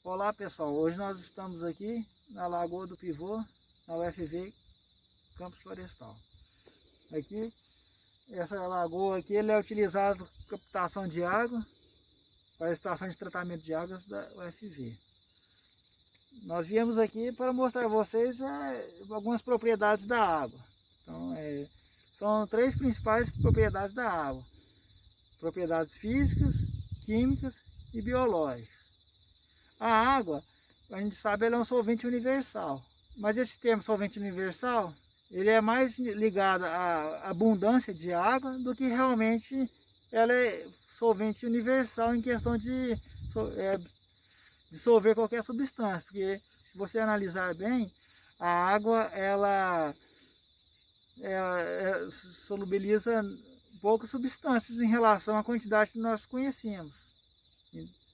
Olá pessoal, hoje nós estamos aqui na Lagoa do Pivô, na UFV Campus Florestal. Aqui, essa lagoa aqui ele é utilizado para captação de água para a estação de tratamento de águas da UFV. Nós viemos aqui para mostrar a vocês algumas propriedades da água. Então, são três principais propriedades da água: propriedades físicas, químicas e biológicas. A água, a gente sabe, ela é um solvente universal, mas esse termo solvente universal, ele é mais ligado à abundância de água do que realmente ela é solvente universal em questão de dissolver qualquer substância, porque se você analisar bem, a água ela solubiliza poucas substâncias em relação à quantidade que nós conhecemos,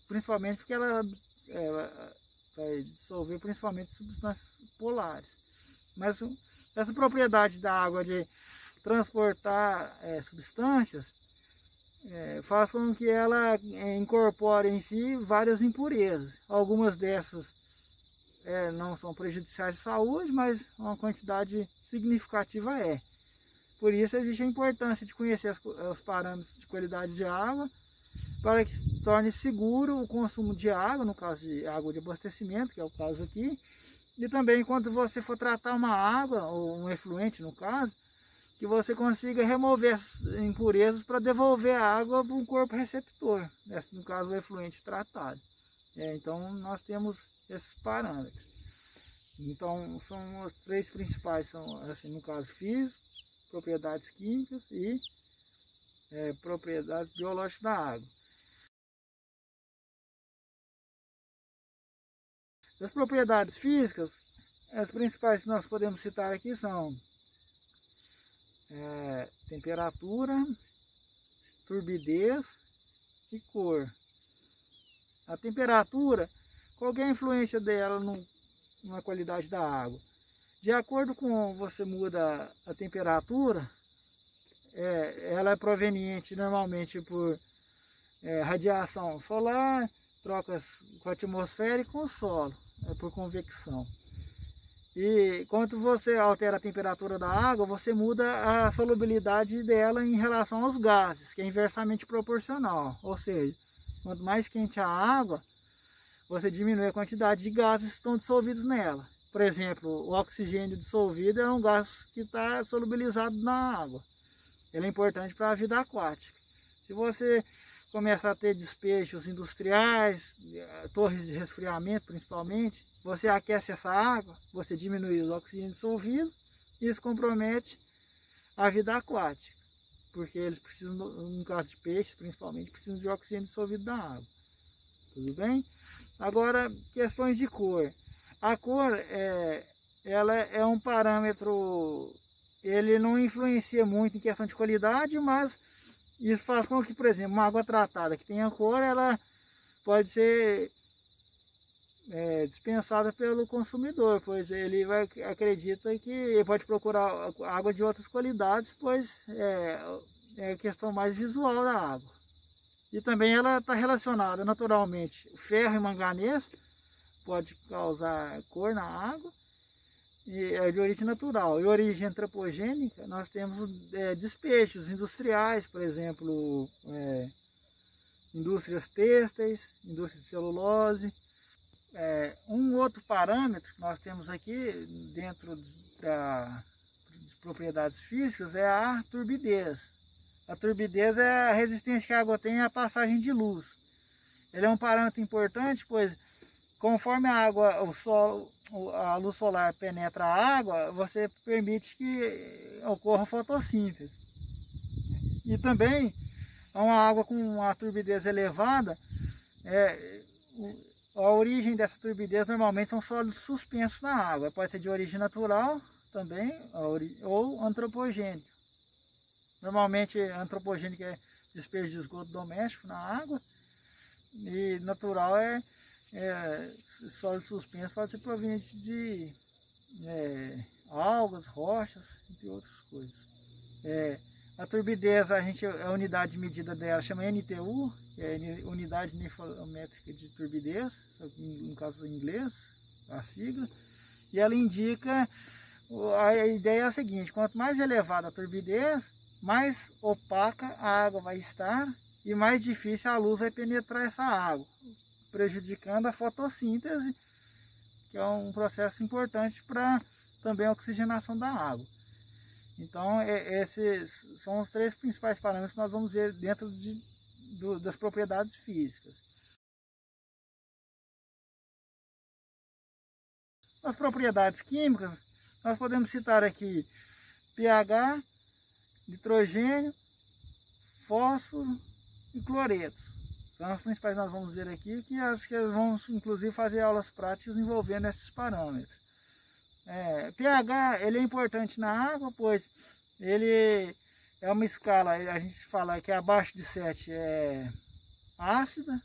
principalmente porque ela vai dissolver principalmente substâncias polares. Mas essa propriedade da água de transportar substâncias faz com que ela incorpore em si várias impurezas. Algumas dessas não são prejudiciais à saúde, mas uma quantidade significativa é. Por isso existe a importância de conhecer os parâmetros de qualidade de água, para que se torne seguro o consumo de água, no caso de água de abastecimento, que é o caso aqui, e também quando você for tratar uma água, ou um efluente no caso, que você consiga remover as impurezas para devolver a água para o corpo receptor, no caso o efluente tratado. Então nós temos esses parâmetros. Então são os três principais, são assim, no caso físico, propriedades químicas e propriedades biológicas da água. As propriedades físicas, as principais que nós podemos citar aqui são temperatura, turbidez e cor. A temperatura, qual é a influência dela na qualidade da água? De acordo com você muda a temperatura, ela é proveniente normalmente por radiação solar, trocas com a atmosfera e com o solo, por convecção. E quando você altera a temperatura da água, você muda a solubilidade dela em relação aos gases, que é inversamente proporcional. Ou seja, quanto mais quente a água, você diminui a quantidade de gases que estão dissolvidos nela. Por exemplo, o oxigênio dissolvido é um gás que está solubilizado na água. Ele é importante para a vida aquática. Se você começa a ter despejos industriais, torres de resfriamento principalmente, você aquece essa água, você diminui o oxigênio dissolvido, e isso compromete a vida aquática, porque eles precisam, no caso de peixes principalmente, precisam de oxigênio dissolvido da água. Tudo bem? Agora, questões de cor. A cor ela é um parâmetro, ele não influencia muito em questão de qualidade, mas isso faz com que, por exemplo, uma água tratada que tenha cor, ela pode ser dispensada pelo consumidor, pois ele acredita que ele pode procurar água de outras qualidades, pois é questão mais visual da água. E também ela está relacionada naturalmente, o ferro e manganês pode causar cor na água, e é de origem natural. E origem antropogênica, nós temos despejos industriais, por exemplo, indústrias têxteis, indústria de celulose. Um outro parâmetro que nós temos aqui dentro das propriedades físicas é a turbidez. A turbidez é a resistência que a água tem à passagem de luz. Ele é um parâmetro importante, pois conforme a água, a luz solar penetra a água, você permite que ocorra fotossíntese. E também, uma água com uma turbidez elevada, a origem dessa turbidez normalmente são sólidos suspensos na água. Pode ser de origem natural também, ou antropogênico. Normalmente antropogênico é despejo de esgoto doméstico na água, e natural sólido suspenso pode ser proveniente de algas, rochas, entre outras coisas. A turbidez, a unidade de medida dela chama NTU, que é unidade nefrométrica de turbidez, no caso em inglês, a sigla, e ela indica, a ideia é a seguinte: quanto mais elevada a turbidez, mais opaca a água vai estar e mais difícil a luz vai penetrar essa água, prejudicando a fotossíntese, que é um processo importante para também a oxigenação da água. Então, esses são os 3 principais parâmetros que nós vamos ver dentro das propriedades físicas. As propriedades químicas, nós podemos citar aqui pH, nitrogênio, fósforo e cloretos. São as principais que nós vamos ver aqui, que vamos inclusive fazer aulas práticas envolvendo esses parâmetros. pH, ele é importante na água, pois ele é uma escala, a gente fala que abaixo de 7 é ácida,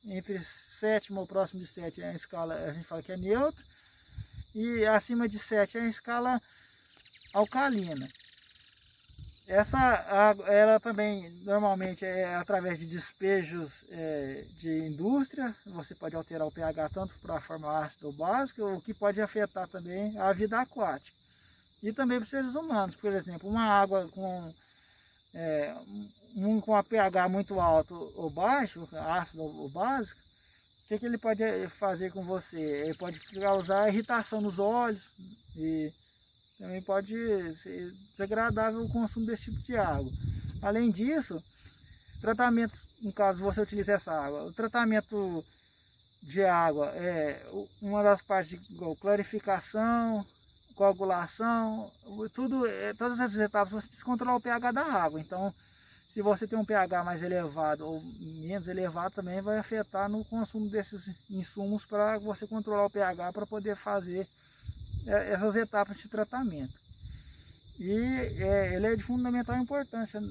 entre 7 ou próximo de 7 é a escala, a gente fala que é neutra, e acima de 7 é a escala alcalina. Essa água, ela também normalmente é através de despejos de indústria. Você pode alterar o pH tanto para a forma ácida ou básica, o que pode afetar também a vida aquática. E também para os seres humanos, por exemplo, uma água com a pH muito alto ou baixo, ácido ou básico, o que ele pode fazer com você? Ele pode causar irritação nos olhos e também pode ser desagradável o consumo desse tipo de água. Além disso, tratamentos, no caso você utiliza essa água, o tratamento de água é uma das partes igual clarificação, coagulação, todas essas etapas você precisa controlar o pH da água. Então, se você tem um pH mais elevado ou menos elevado, também vai afetar no consumo desses insumos para você controlar o pH para poder fazer essas etapas de tratamento. E ele é de fundamental importância,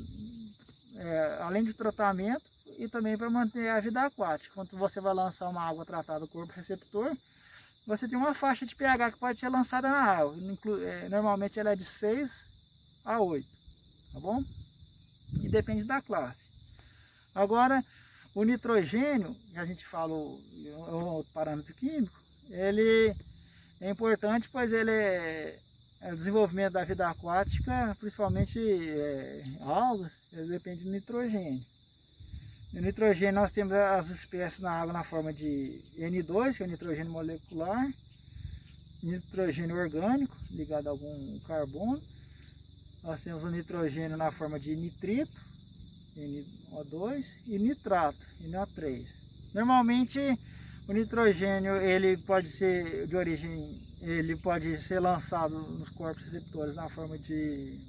além de tratamento e também para manter a vida aquática. Quando você vai lançar uma água tratada do corpo receptor, você tem uma faixa de pH que pode ser lançada na água. Normalmente ela é de 6 a 8, tá bom? E depende da classe. Agora, o nitrogênio, que a gente falou, é um outro parâmetro químico, ele é importante, pois ele é o desenvolvimento da vida aquática, principalmente algas, ele depende do nitrogênio. No nitrogênio nós temos as espécies na água na forma de N2, que é o nitrogênio molecular, nitrogênio orgânico, ligado a algum carbono. Nós temos o nitrogênio na forma de nitrito, NO2, e nitrato, NO3. Normalmente o nitrogênio ele pode ser de origem, ele pode ser lançado nos corpos receptores na forma de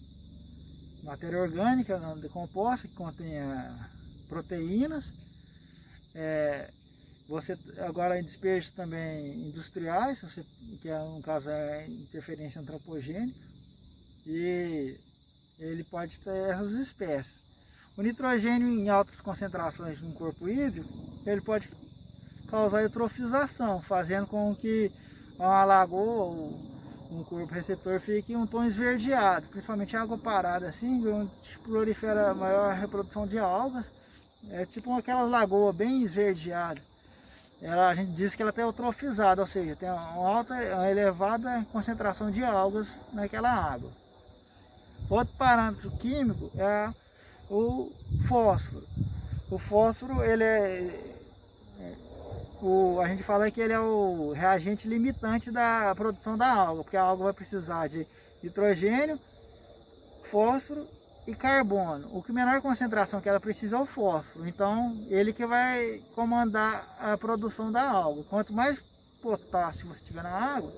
matéria orgânica não decomposta, que contenha proteínas. Você agora em despejos também industriais, que no caso é interferência antropogênica, e ele pode ter essas espécies. O nitrogênio em altas concentrações no corpo hídrico, ele pode causar eutrofização, fazendo com que uma lagoa ou um corpo receptor fique um tom esverdeado, principalmente água parada assim, onde prolifera maior reprodução de algas. É tipo aquela lagoa bem esverdeada. A gente diz que ela está eutrofizada, ou seja, tem uma elevada concentração de algas naquela água. Outro parâmetro químico é o fósforo. O fósforo, ele a gente fala que ele é o reagente limitante da produção da alga, porque a alga vai precisar de nitrogênio, fósforo e carbono. O que menor concentração que ela precisa é o fósforo. Então, ele que vai comandar a produção da alga. Quanto mais potássio você tiver na água,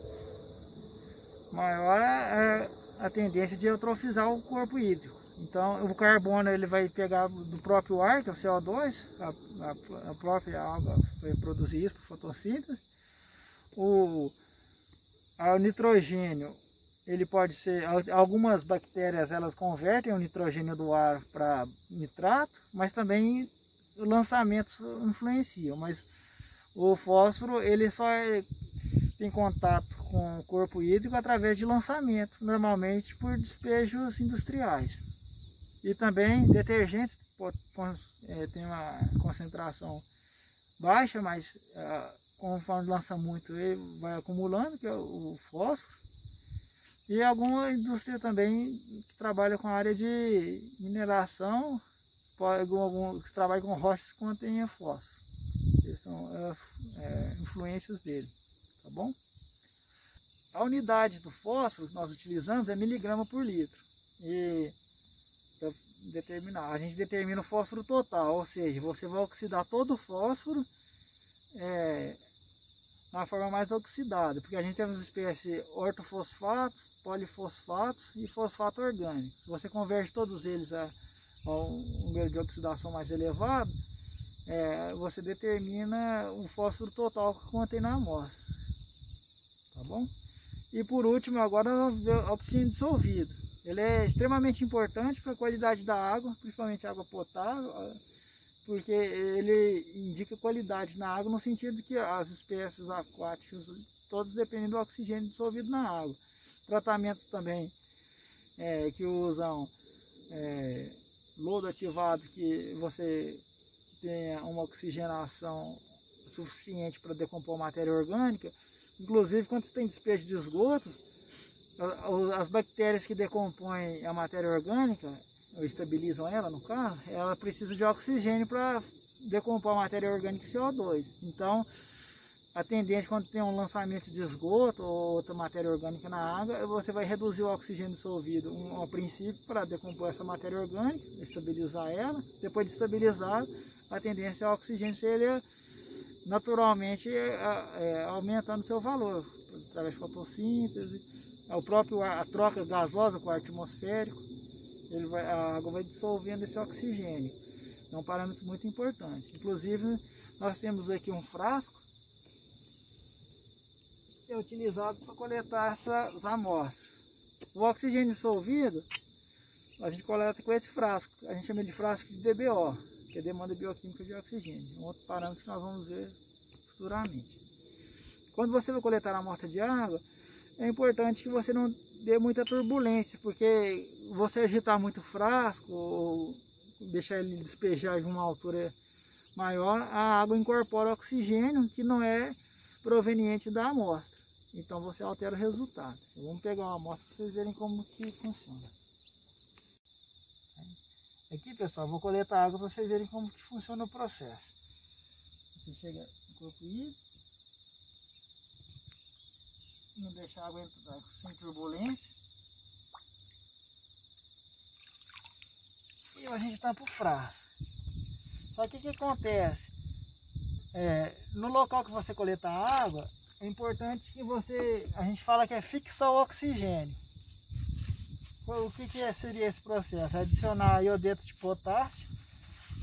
maior é a tendência de eutrofizar o corpo hídrico. Então, o carbono ele vai pegar do próprio ar, que é o CO2, a própria água vai produzir isso por fotossíntese. O nitrogênio, ele pode ser, algumas bactérias elas convertem o nitrogênio do ar para nitrato, mas também o lançamento influencia. Mas o fósforo, ele só tem contato com o corpo hídrico através de lançamento, normalmente por despejos industriais. E também detergentes tem uma concentração baixa, mas conforme lança muito ele vai acumulando, que é o fósforo. E alguma indústria também que trabalha com a área de mineração, algum que trabalha com rochas que contêm fósforo. Essas são as influências dele, tá bom? A unidade do fósforo que nós utilizamos é miligrama por litro. E para determinar, a gente determina o fósforo total, ou seja, você vai oxidar todo o fósforo na forma mais oxidada, porque a gente tem as espécies ortofosfatos, polifosfatos e fosfato orgânico. Se você converte todos eles a um grau de oxidação mais elevado, você determina o fósforo total que contém na amostra, tá bom? E por último, agora o oxigênio dissolvido. Ele é extremamente importante para a qualidade da água, principalmente água potável, porque ele indica qualidade na água no sentido de que as espécies aquáticas todas dependem do oxigênio dissolvido na água. Tratamentos também que usam lodo ativado, que você tenha uma oxigenação suficiente para decompor matéria orgânica. Inclusive, quando você tem despejo de esgoto, as bactérias que decompõem a matéria orgânica, ou estabilizam ela no caso, ela precisa de oxigênio para decompor a matéria orgânica e CO2. Então, a tendência quando tem um lançamento de esgoto ou outra matéria orgânica na água, você vai reduzir o oxigênio dissolvido ao princípio para decompor essa matéria orgânica, estabilizar ela. Depois de estabilizar, a tendência é o oxigênio ser ele naturalmente aumentando seu valor, através de fotossíntese, a troca gasosa com o ar atmosférico, a água vai dissolvendo esse oxigênio. É um parâmetro muito importante. Inclusive, nós temos aqui um frasco que é utilizado para coletar essas amostras. O oxigênio dissolvido, a gente coleta com esse frasco, a gente chama de frasco de DBO, que é demanda bioquímica de oxigênio, um outro parâmetro que nós vamos ver futuramente. Quando você vai coletar a amostra de água, é importante que você não dê muita turbulência, porque você agitar muito o frasco ou deixar ele despejar de uma altura maior, a água incorpora oxigênio que não é proveniente da amostra. Então você altera o resultado. Vamos pegar uma amostra para vocês verem como que funciona. Aqui, pessoal, vou coletar água para vocês verem como que funciona o processo. Você chega no corpo hídrico, não deixa a água entrar sem turbulência. E a gente tampa o frasco. Só que o que acontece? No local que você coletar a água, é importante que a gente fala que é fixar o oxigênio. O que seria esse processo? Adicionar iodeto de potássio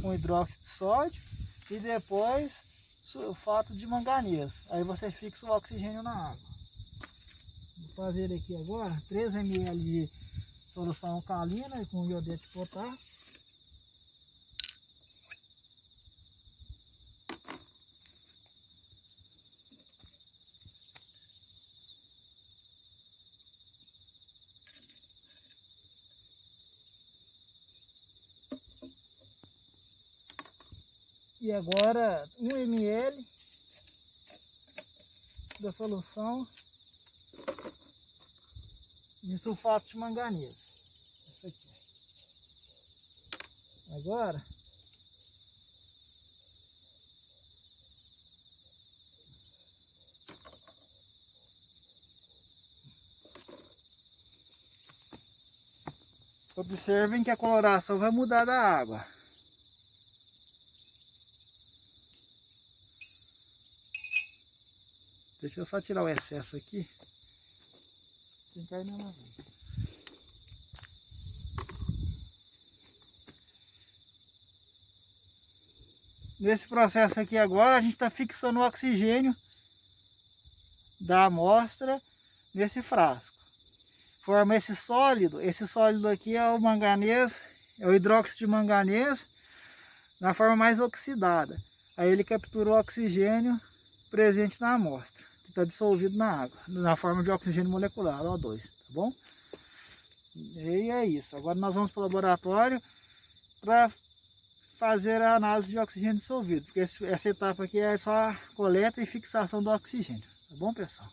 com hidróxido de sódio e depois sulfato de manganês. Aí você fixa o oxigênio na água. Vou fazer aqui agora 3 ml de solução alcalina com iodeto de potássio. E agora 1 ml da solução de sulfato de manganês. Isso aqui. Agora observem que a coloração vai mudar da água. Deixa eu só tirar o excesso aqui. Tem que cair na lavoura. Nesse processo aqui agora, a gente está fixando o oxigênio da amostra nesse frasco. Forma esse sólido aqui é o manganês, é o hidróxido de manganês na forma mais oxidada. Aí ele captura o oxigênio presente na amostra, que está dissolvido na água, na forma de oxigênio molecular, O2, tá bom? E é isso. Agora nós vamos para o laboratório para fazer a análise de oxigênio dissolvido, porque essa etapa aqui é só a coleta e fixação do oxigênio, tá bom, pessoal?